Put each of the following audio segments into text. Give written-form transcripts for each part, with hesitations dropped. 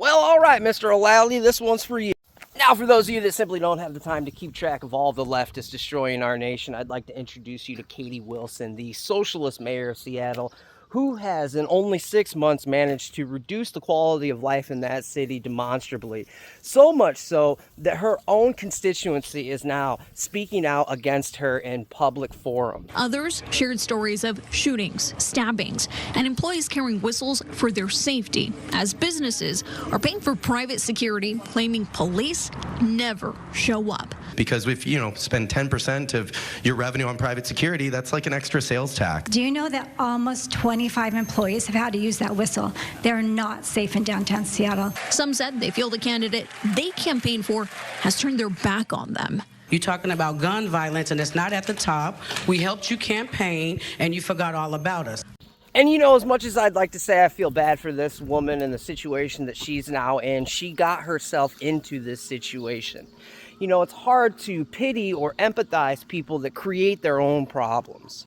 Well, all right, Mr. O'Lally, this one's for you. Now, for those of you that simply don't have the time to keep track of all the leftists destroying our nation, I'd like to introduce you to Katie Wilson, the socialist mayor of Seattle, who has in only 6 months managed to reduce the quality of life in that city demonstrably. So much so that her own constituency is now speaking out against her in public forums. Others shared stories of shootings, stabbings, and employees carrying whistles for their safety, as businesses are paying for private security, claiming police never show up. Because if you spend 10% of your revenue on private security, that's like an extra sales tax. Do you know that almost 25 employees have had to use that whistle? They're not safe in downtown Seattle. Some said they feel the candidate they campaigned for has turned their back on them. You're talking about gun violence, and it's not at the top. We helped you campaign, and you forgot all about us. And as much as I'd like to say I feel bad for this woman and the situation that she's now in, she got herself into this situation. It's hard to pity or empathize people that create their own problems.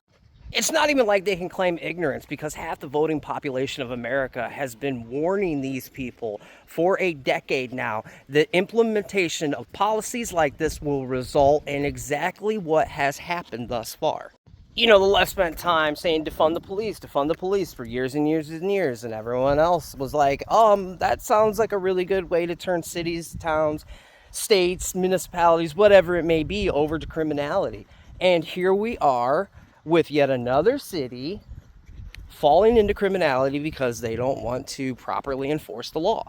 It's not even like they can claim ignorance, because half the voting population of America has been warning these people for a decade now that implementation of policies like this will result in exactly what has happened thus far. The left spent time saying defund the police for years and years and years, and everyone else was like, that sounds like a really good way to turn cities, towns, states, municipalities, whatever it may be, over to criminality. And here we are with yet another city falling into criminality because they don't want to properly enforce the law.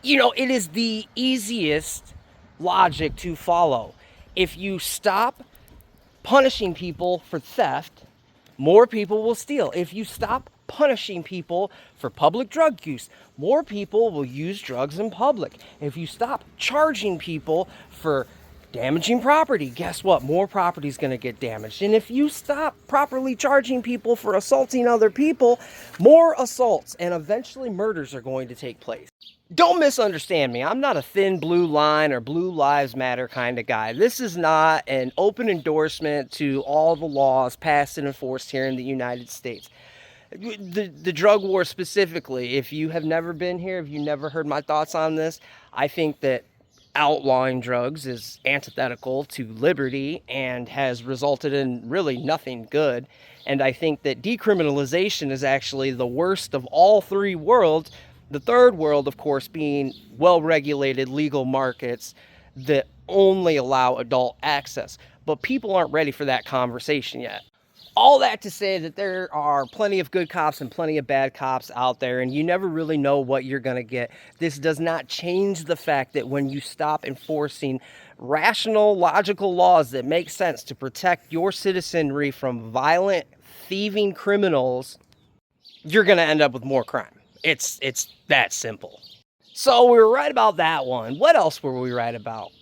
It is the easiest logic to follow. If you stop punishing people for theft, more people will steal. If you stop punishing people for public drug use, more people will use drugs in public. If you stop charging people for damaging property, guess what? More property is going to get damaged. And if you stop properly charging people for assaulting other people, more assaults and eventually murders are going to take place. Don't misunderstand me. I'm not a thin blue line or blue lives matter kind of guy. This is not an open endorsement to all the laws passed and enforced here in the United States. The drug war specifically, if you have never been here, if you never heard my thoughts on this, I think that outlawing drugs is antithetical to liberty and has resulted in really nothing good. And I think that decriminalization is actually the worst of all three worlds. The third world, of course, being well-regulated legal markets that only allow adult access. But people aren't ready for that conversation yet. All that to say that there are plenty of good cops and plenty of bad cops out there, and you never really know what you're going to get. This does not change the fact that when you stop enforcing rational, logical laws that make sense to protect your citizenry from violent, thieving criminals, you're going to end up with more crime. It's that simple. So we were right about that one. What else were we right about?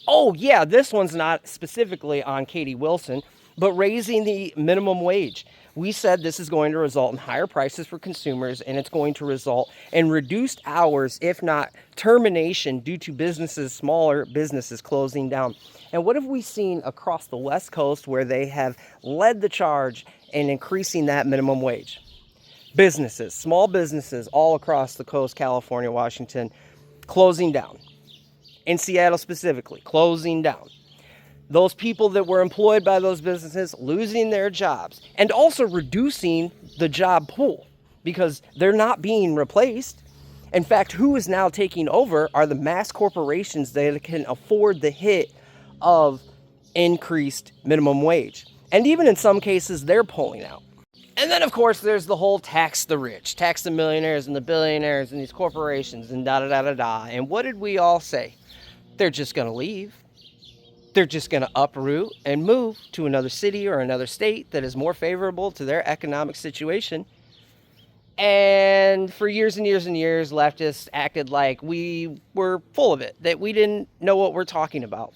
Oh, yeah, this one's not specifically on Katie Wilson, but raising the minimum wage. We said this is going to result in higher prices for consumers, and it's going to result in reduced hours, if not termination, due to smaller businesses closing down. And what have we seen across the West Coast where they have led the charge in increasing that minimum wage? Businesses, small businesses all across the coast, California, Washington, closing down. In Seattle specifically, closing down. Those people that were employed by those businesses losing their jobs, and also reducing the job pool because they're not being replaced. In fact, who is now taking over are the mass corporations that can afford the hit of increased minimum wage. And even in some cases, they're pulling out. And then, of course, there's the whole tax the rich, tax the millionaires and the billionaires and these corporations and da-da-da-da-da. And what did we all say? They're just going to leave. They're just going to uproot and move to another city or another state that is more favorable to their economic situation. And for years and years and years, leftists acted like we were full of it, that we didn't know what we're talking about.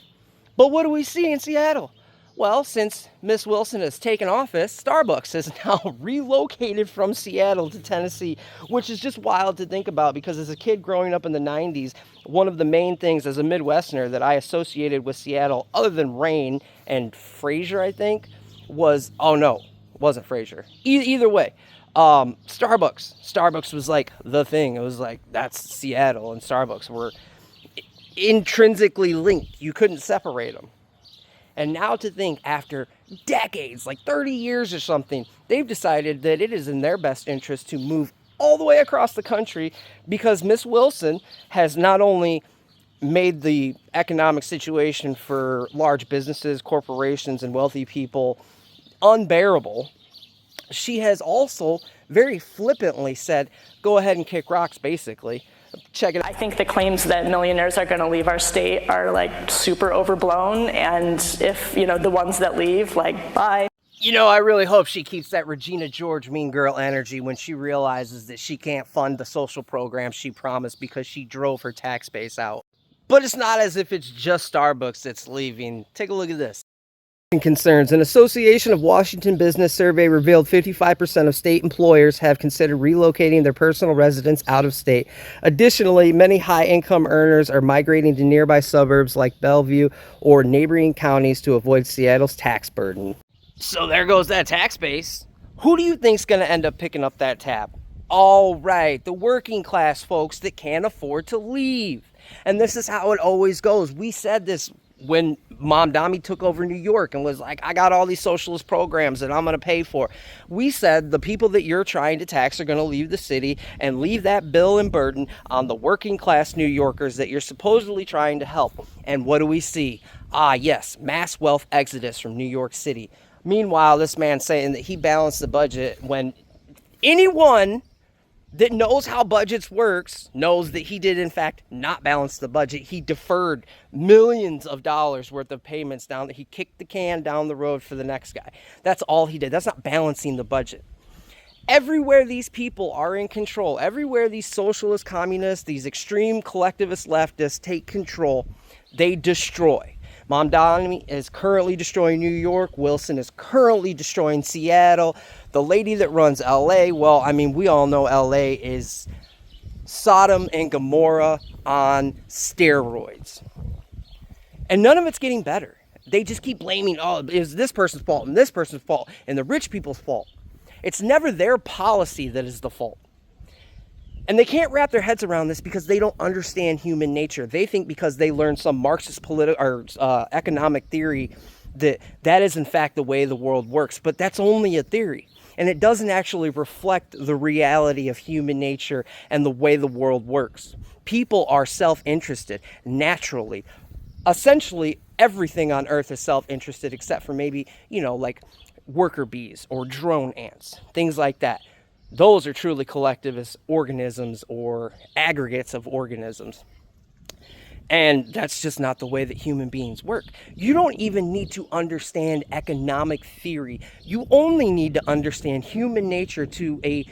But what do we see in Seattle? Well, since Miss Wilson has taken office, Starbucks has now relocated from Seattle to Tennessee, which is just wild to think about because as a kid growing up in the 90s, one of the main things as a Midwesterner that I associated with Seattle, other than rain and Frasier, I think, was, oh no, it wasn't Frasier. Either way, Starbucks was like the thing. It was like, that's Seattle, and Starbucks were intrinsically linked. You couldn't separate them. And now to think, after decades, like 30 years or something, they've decided that it is in their best interest to move all the way across the country, because Miss Wilson has not only made the economic situation for large businesses, corporations, and wealthy people unbearable, she has also very flippantly said, go ahead and kick rocks, basically. Check it out. I think the claims that millionaires are going to leave our state are like super overblown, and if, you know, the ones that leave, like, bye. You know, I really hope she keeps that Regina George mean girl energy when she realizes that she can't fund the social programs she promised because she drove her tax base out. But it's not as if it's just Starbucks that's leaving. Take a look at this. Concerns. An Association of Washington Business survey revealed 55% of state employers have considered relocating their personal residence out of state. Additionally, many high-income earners are migrating to nearby suburbs like Bellevue or neighboring counties to avoid Seattle's tax burden. So there goes that tax base. Who do you think's going to end up picking up that tab? All right, the working class folks that can't afford to leave. And this is how it always goes. We said this when Mom Dami took over New York and was like, I got all these socialist programs that I'm going to pay for. We said the people that you're trying to tax are going to leave the city and leave that bill and burden on the working class New Yorkers that you're supposedly trying to help. And what do we see? Ah, yes, mass wealth exodus from New York City. Meanwhile, this man saying that he balanced the budget, when anyone that knows how budgets works knows that he did in fact not balance the budget. He deferred millions of dollars worth of payments down. He kicked the can down the road for the next guy. That's all he did. That's not balancing the budget. Everywhere these people are in control, everywhere these socialist communists, these extreme collectivist leftists take control, they destroy. Mom Dami is currently destroying New York. Wilson is currently destroying Seattle. The lady that runs LA, well, I mean, we all know LA is Sodom and Gomorrah on steroids. And none of it's getting better. They just keep blaming, oh, it was this person's fault and this person's fault and the rich people's fault. It's never their policy that is the fault. And they can't wrap their heads around this because they don't understand human nature. They think because they learned some Marxist economic theory that is in fact the way the world works. But that's only a theory. And it doesn't actually reflect the reality of human nature and the way the world works. People are self-interested naturally. Essentially, everything on Earth is self-interested except for maybe, you know, like worker bees or drone ants, things like that. Those are truly collectivist organisms or aggregates of organisms. And that's just not the way that human beings work. You don't even need to understand economic theory. You only need to understand human nature to a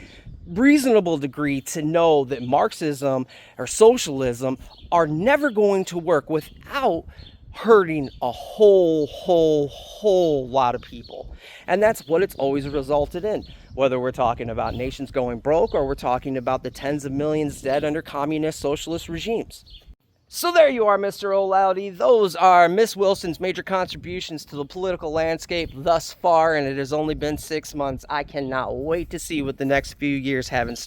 reasonable degree to know that Marxism or socialism are never going to work without hurting a whole lot of people. And that's what it's always resulted in. Whether we're talking about nations going broke or we're talking about the tens of millions dead under communist socialist regimes. So there you are, Mr. O'Loudy. Those are Miss Wilson's major contributions to the political landscape thus far, and it has only been 6 months. I cannot wait to see what the next few years have in store.